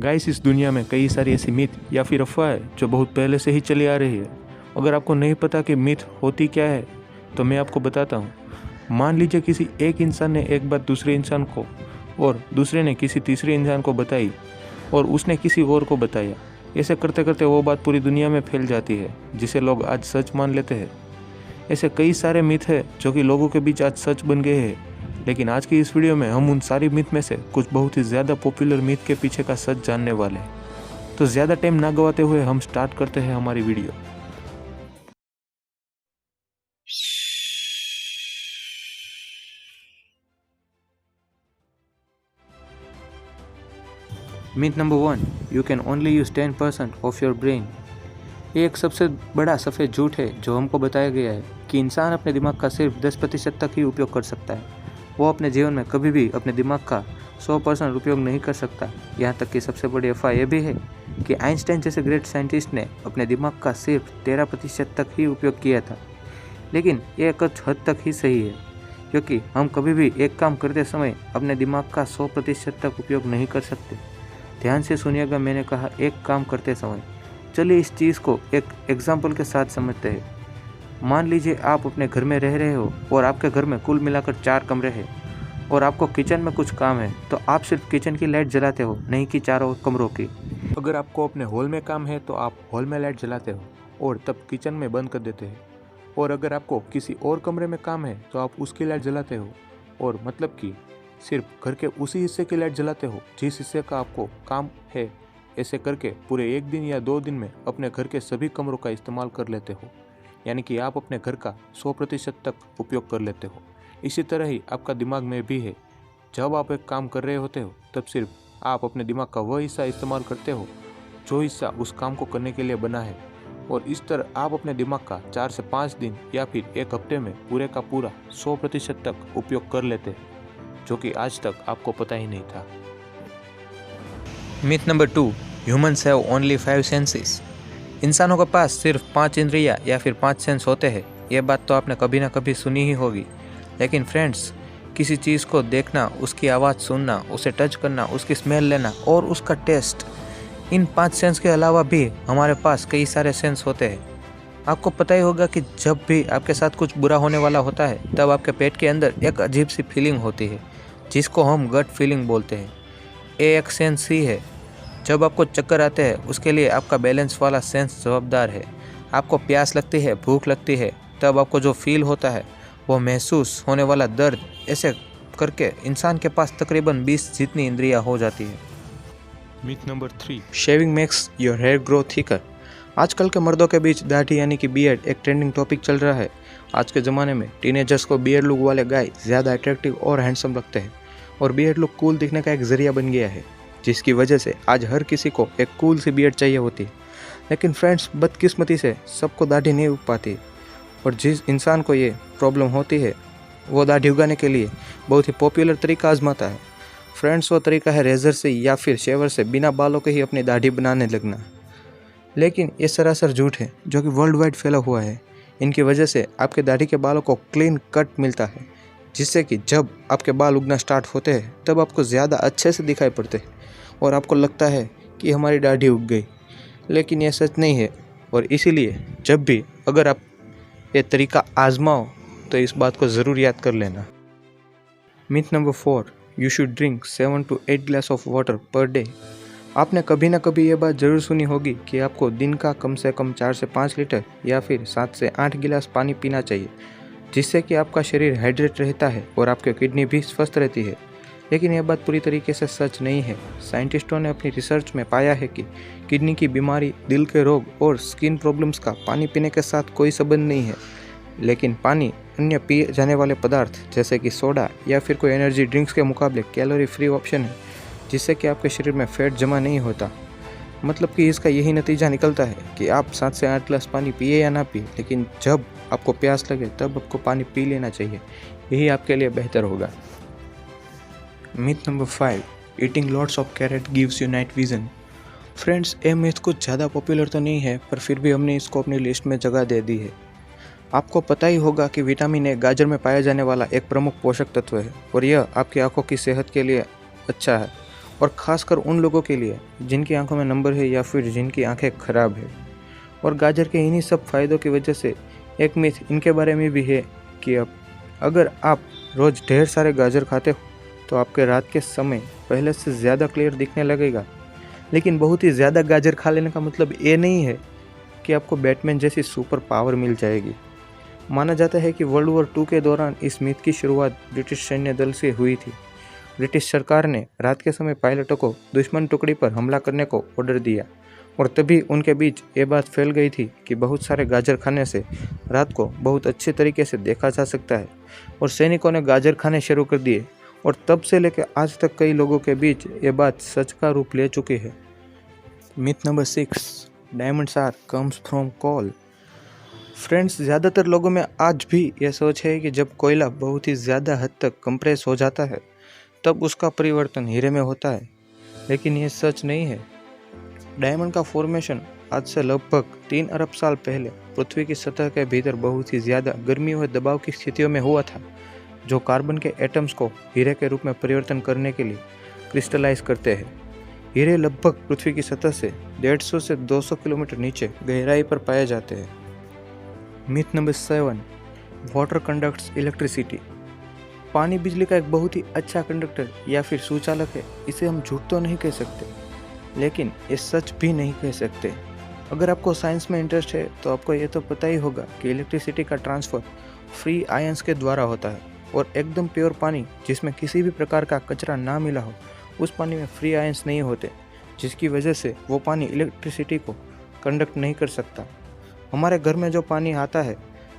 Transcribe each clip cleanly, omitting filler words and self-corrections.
Guys, इस दुनिया में कई सारी ऐसी मिथ या फिर अफवाह है जो बहुत पहले से ही चली आ रही है। अगर आपको नहीं पता कि मिथ होती क्या है तो मैं आपको बताता हूँ। मान लीजिए किसी एक इंसान ने एक बात दूसरे इंसान को और दूसरे ने किसी तीसरे इंसान को बताई और उसने किसी और को बताया। ऐसे करते करते वो बात पूरी दुनिया में फैल जाती है जिसे लोग आज सच मान लेते हैं। ऐसे कई सारे मिथ है जो कि लोगों के बीच आज सच बन गए हैं। लेकिन आज की इस वीडियो में हम उन सारी मिथ में से कुछ बहुत ही ज़्यादा पॉपुलर मिथ के पीछे का सच जानने वाले हैं। तो ज़्यादा टाइम ना गवाते हुए हम स्टार्ट करते हैं हमारी video. Myth number 1, you can only use 10% of your brain. ये एक सबसे बड़ा सफ़ेद झूठ है जो हमको बताया गया है कि इंसान अपने दिमाग का सिर्फ 10% तक ही उपयोग कर सकता है। वो अपने जीवन में कभी भी अपने दिमाग का 100% उपयोग नहीं कर सकता। यहाँ तक कि सबसे बड़ी अफवाह यह भी है कि आइंस्टाइन जैसे ग्रेट साइंटिस्ट ने अपने दिमाग का सिर्फ 13% तक ही उपयोग किया था। लेकिन यह कुछ हद तक ही सही है, क्योंकि हम कभी भी एक काम करते समय अपने दिमाग का 100% तक उपयोग नहीं कर सकते। ध्यान से सुनिएगा, मैंने कहा एक काम करते समय। चलिए इस चीज़ को एक एग्जाम्पल के साथ समझते हैं। मान लीजिए आप अपने घर में रह रहे हो और आपके घर में कुल मिलाकर 4 कमरे हैं और आपको किचन में कुछ काम है, तो आप सिर्फ किचन की लाइट जलाते हो, नहीं कि चारों कमरों की। अगर आपको अपने हॉल में काम है तो आप हॉल में लाइट जलाते हो और तब किचन में बंद कर देते हैं। और अगर आपको किसी और कमरे में काम है तो आप उसकी लाइट जलाते हो और मतलब कि सिर्फ घर के उसी हिस्से की लाइट जलाते हो जिस हिस्से का आपको काम है। ऐसे करके पूरे 1 दिन या 2 दिन में अपने घर के सभी कमरों का इस्तेमाल कर लेते हो, यानी कि आप अपने घर का 100% तक उपयोग कर लेते हो। इसी तरह ही आपका दिमाग में भी है। जब आप एक काम कर रहे होते हो तब सिर्फ आप अपने दिमाग का वह हिस्सा इस्तेमाल करते हो जो हिस्सा उस काम को करने के लिए बना है। और इस तरह आप अपने दिमाग का 4 से 5 दिन या फिर 1 हफ्ते में पूरे का पूरा 100% तक उपयोग कर लेते हैं, जो कि आज तक आपको पता ही नहीं था। Myth number 2, humans have only 5 senses. इंसानों के पास सिर्फ 5 इंद्रियां या फिर 5 सेंस होते हैं। यह बात तो आपने कभी ना कभी सुनी ही होगी। लेकिन फ्रेंड्स, किसी चीज़ को देखना, उसकी आवाज़ सुनना, उसे टच करना, उसकी स्मेल लेना और उसका टेस्ट, इन 5 सेंस के अलावा भी हमारे पास कई सारे सेंस होते हैं। आपको पता ही होगा कि जब भी आपके साथ कुछ बुरा होने वाला होता है तब आपके पेट के अंदर एक अजीब सी फीलिंग होती है जिसको हम गट फीलिंग बोलते हैं। ये एक सेंस ही है। जब आपको चक्कर आते हैं उसके लिए आपका बैलेंस वाला सेंस जवाबदार है। आपको प्यास लगती है, भूख लगती है, तब आपको जो फील होता है वो महसूस होने वाला दर्द, ऐसे करके इंसान के पास तकरीबन 20 जितनी इंद्रियां हो जाती है। Myth number 3, shaving makes your hair grow thicker. आजकल के मर्दों के बीच दाढ़ी यानी कि बियर्ड एक ट्रेंडिंग टॉपिक चल रहा है। आज के ज़माने में टीनेजर्स को बियर्ड लुक वाले गाय ज़्यादा अट्रैक्टिव और हैंडसम लगते हैं और बियर्ड लुक कूल दिखने का एक ज़रिया बन गया है, जिसकी वजह से आज हर किसी को एक कूल सी बियर्ड चाहिए होती है। लेकिन फ्रेंड्स, बदकिस्मती से सबको दाढ़ी नहीं उग पाती और जिस इंसान को ये प्रॉब्लम होती है वो दाढ़ी उगाने के लिए बहुत ही पॉपुलर तरीका आजमाता है। फ्रेंड्स, वो तरीका है रेज़र से या फिर शेवर से बिना बालों के ही अपनी दाढ़ी बनाने लगना। लेकिन ये सरासर झूठ है जो कि वर्ल्ड वाइड फैला हुआ है। इनकी वजह से आपके दाढ़ी के बालों को क्लीन कट मिलता है, जिससे कि जब आपके बाल उगना स्टार्ट होते हैं तब आपको ज़्यादा अच्छे से दिखाई पड़ते हैं और आपको लगता है कि हमारी दाढ़ी उग गई। लेकिन यह सच नहीं है और इसीलिए जब भी अगर आप ये तरीका आजमाओ तो इस बात को ज़रूर याद कर लेना। Myth number 4, you should drink 7 to 8 glass of water per day. आपने कभी ना कभी ये बात ज़रूर सुनी होगी कि आपको दिन का कम से कम 4 से 5 लीटर या फिर 7 से 8 गिलास पानी पीना चाहिए, जिससे कि आपका शरीर हाइड्रेट रहता है और आपकी किडनी भी स्वस्थ रहती है। लेकिन यह बात पूरी तरीके से सच नहीं है। साइंटिस्टों ने अपनी रिसर्च में पाया है कि किडनी की बीमारी, दिल के रोग और स्किन प्रॉब्लम्स का पानी पीने के साथ कोई संबंध नहीं है। लेकिन पानी अन्य पिए जाने वाले पदार्थ जैसे कि सोडा या फिर कोई एनर्जी ड्रिंक्स के मुकाबले कैलोरी फ्री ऑप्शन है, जिससे कि आपके शरीर में फैट जमा नहीं होता। मतलब कि इसका यही नतीजा निकलता है कि आप 7 से 8 ग्लास पानी पिए या ना पिए, लेकिन जब आपको प्यास लगे तब आपको पानी पी लेना चाहिए। यही आपके लिए बेहतर होगा। Myth number 5, eating lots of carrot gives you night vision. Friends, ये मिथ कुछ ज़्यादा पॉपुलर तो नहीं है, पर फिर भी हमने इसको अपनी लिस्ट में जगह दे दी है। आपको पता ही होगा कि विटामिन ए गाजर में पाया जाने वाला एक प्रमुख पोषक तत्व है और यह आपकी आंखों की सेहत के लिए अच्छा है और ख़ासकर उन लोगों के लिए जिनकी आंखों में नंबर है या फिर जिनकी आंखें खराब है। और गाजर के इन्हीं सब फायदों की वजह से एक मिथ इनके बारे में भी है कि अगर आप रोज़ ढेर सारे गाजर खाते हो तो आपके रात के समय पहले से ज़्यादा क्लियर दिखने लगेगा। लेकिन बहुत ही ज़्यादा गाजर खा लेने का मतलब ये नहीं है कि आपको बैटमैन जैसी सुपर पावर मिल जाएगी। माना जाता है कि वर्ल्ड वॉर 2 के दौरान इस मिथ की शुरुआत ब्रिटिश सैन्य दल से हुई थी। ब्रिटिश सरकार ने रात के समय पायलटों को दुश्मन टुकड़ी पर हमला करने को ऑर्डर दिया और तभी उनके बीच ये बात फैल गई थी कि बहुत सारे गाजर खाने से रात को बहुत अच्छे तरीके से देखा जा सकता है और सैनिकों ने गाजर खाने शुरू कर दिए और तब से लेकर आज तक कई लोगों के बीच ये बात सच का रूप ले चुकी है। Myth number 6, diamonds are comes from coal. Friends, ज़्यादातर लोगों में आज भी यह सोच है कि जब कोयला बहुत ही ज़्यादा हद तक कंप्रेस हो जाता है तब उसका परिवर्तन हीरे में होता है, लेकिन ये सच नहीं है। डायमंड का फॉर्मेशन आज से लगभग 3 अरब साल पहले पृथ्वी की सतह के भीतर बहुत ही ज़्यादा गर्मी और दबाव की स्थितियों में हुआ था, जो कार्बन के एटम्स को हीरे के रूप में परिवर्तन करने के लिए क्रिस्टलाइज करते हैं। हीरे लगभग पृथ्वी की सतह से 150 से 200 किलोमीटर नीचे गहराई पर पाए जाते हैं। Myth number 7, water conducts electricity. पानी बिजली का एक बहुत ही अच्छा कंडक्टर या फिर सुचालक है। इसे हम झूठ तो नहीं कह सकते, लेकिन ये सच भी नहीं कह सकते। अगर आपको साइंस में इंटरेस्ट है तो आपको ये तो पता ही होगा कि इलेक्ट्रिसिटी का ट्रांसफ़र फ्री आयंस के द्वारा होता है और एकदम प्योर पानी जिसमें किसी भी प्रकार का कचरा ना मिला हो, उस पानी में फ्री आयंस नहीं होते, जिसकी वजह से वो पानी इलेक्ट्रिसिटी को कंडक्ट नहीं कर सकता। हमारे घर में जो पानी आता है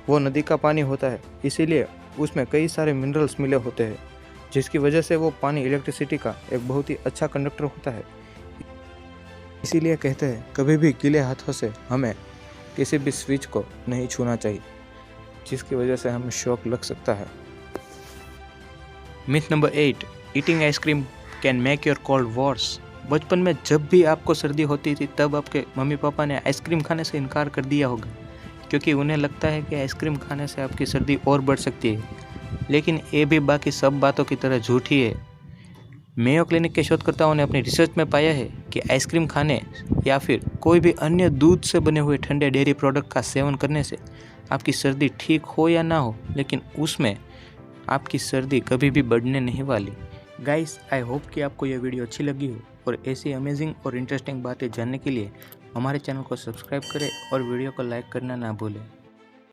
वो नदी का पानी होता है, इसीलिए उसमें कई सारे मिनरल्स मिले होते हैं, जिसकी वजह से वो पानी इलेक्ट्रिसिटी का एक बहुत ही अच्छा कंडक्टर होता है। इसीलिए कहते हैं कभी भी गीले हाथों से हमें किसी भी स्विच को नहीं छूना चाहिए, जिसकी वजह से हमें शॉक लग सकता है। Myth number 8, eating ice cream can make your cold worse. बचपन में जब भी आपको सर्दी होती थी तब आपके मम्मी पापा ने आइसक्रीम खाने से इनकार कर दिया होगा, क्योंकि उन्हें लगता है कि आइसक्रीम खाने से आपकी सर्दी और बढ़ सकती है। लेकिन ये भी बाकी सब बातों की तरह झूठी है। मेयो क्लिनिक के शोधकर्ताओं ने अपनी रिसर्च में पाया है कि आइसक्रीम खाने या फिर कोई भी अन्य दूध से बने हुए ठंडे डेयरी प्रोडक्ट का सेवन करने से आपकी सर्दी ठीक हो या ना हो, लेकिन उसमें आपकी सर्दी कभी भी बढ़ने नहीं वाली। गाइस, आई होप कि आपको यह वीडियो अच्छी लगी हो और ऐसी अमेजिंग और इंटरेस्टिंग बातें जानने के लिए हमारे चैनल को सब्सक्राइब करें और वीडियो को लाइक करना ना भूलें।